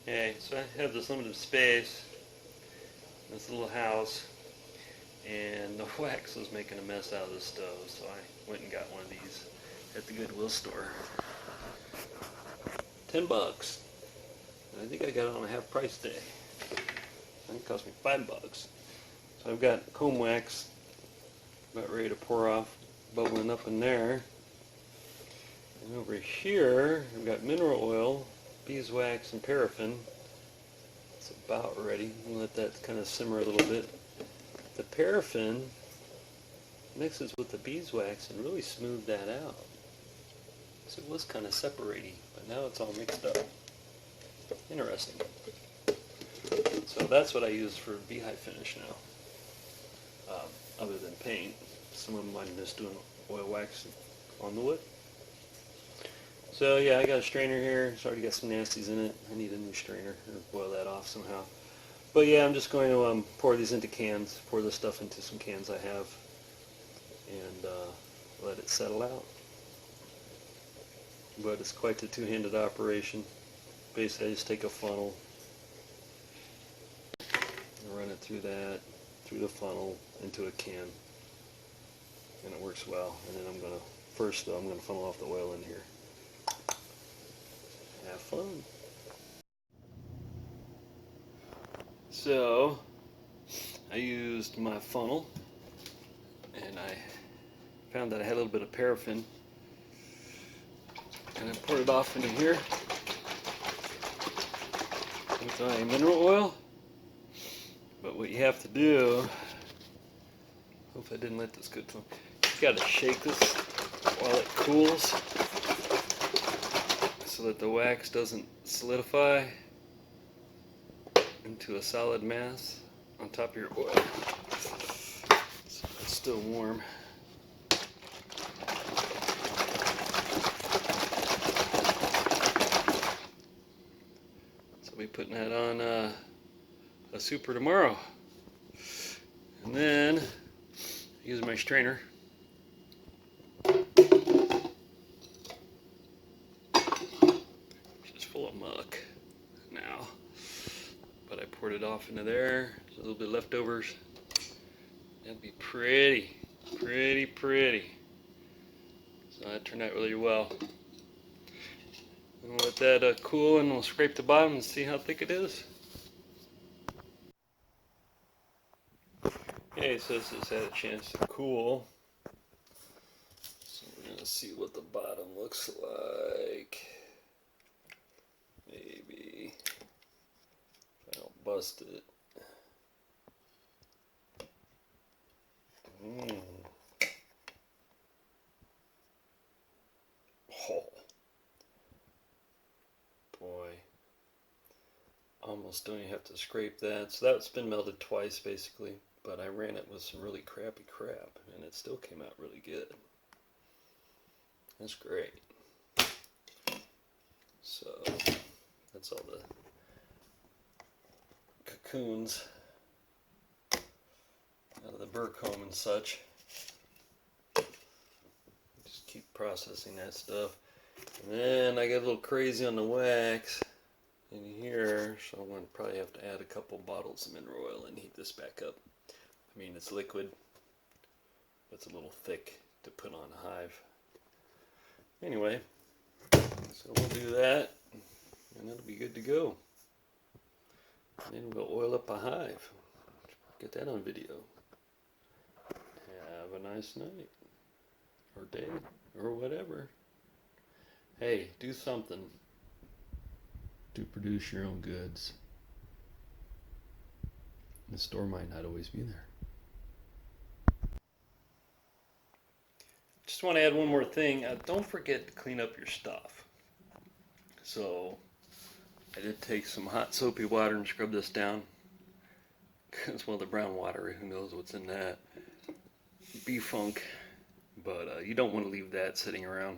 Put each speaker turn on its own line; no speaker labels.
Okay, so I have this limited space, this little house, and the wax was making a mess out of the stove, so I went and got one of these at the Goodwill store. $10. I think I got it on a half price day. I think it cost me $5. So I've got comb wax about ready to pour off, bubbling up in there. And over here, I've got mineral oil, beeswax, and paraffin. It's about ready. I'll let that kind of simmer a little bit. The paraffin mixes with the beeswax and really smoothed that out. So it was kind of separating, but now it's all mixed up. Interesting. So that's what I use for beehive finish now, other than paint. Some of them I'm just doing oil wax on the wood. So yeah, I got a strainer here. It's already got some nasties in it. I need a new strainer or boil that off somehow. But yeah, I'm just going to pour these into cans, pour this stuff into some cans I have, and let it settle out. But it's quite the two-handed operation. Basically, I just take a funnel and run it through the funnel into a can, and it works well. And then I'm going to funnel off the oil in here. Have fun. So I used my funnel, and I found that I had a little bit of paraffin, and I poured it off into here with my mineral oil. But what you have to do, hope I didn't let this go too long, you got to shake this while it cools so that the wax doesn't solidify into a solid mass on top of your oil. So it's still warm. So I'll be putting that on a super tomorrow. And then use my strainer. Which is full of muck now. But I poured it off into there. There's a little bit of leftovers. That'd be pretty. So that turned out really well. And we'll let that cool, and we'll scrape the bottom and see how thick it is. Okay, so this has had a chance to cool. So we're going to see what the bottom looks like. Maybe if I don't bust it. Oh. Boy. Almost don't even have to scrape that. So that's been melted twice basically. But I ran it with some really crappy crap, and it still came out really good. That's great. So that's all the cocoons out of the burr comb and such. Just keep processing that stuff. And then I get a little crazy on the wax in here, so I'm going to probably have to add a couple bottles of mineral oil and heat this back up. I mean, it's liquid, but it's a little thick to put on a hive. Anyway, so we'll do that, and that'll be good to go. And then we'll oil up a hive. Get that on video. Have a nice night, or day, or whatever. Hey, do something to produce your own goods. The store might not always be there. Just want to add one more thing. Don't forget to clean up your stuff. So I did take some hot soapy water and scrub this down. It's well, the brown water, who knows what's in that. Bee funk. But you don't want to leave that sitting around.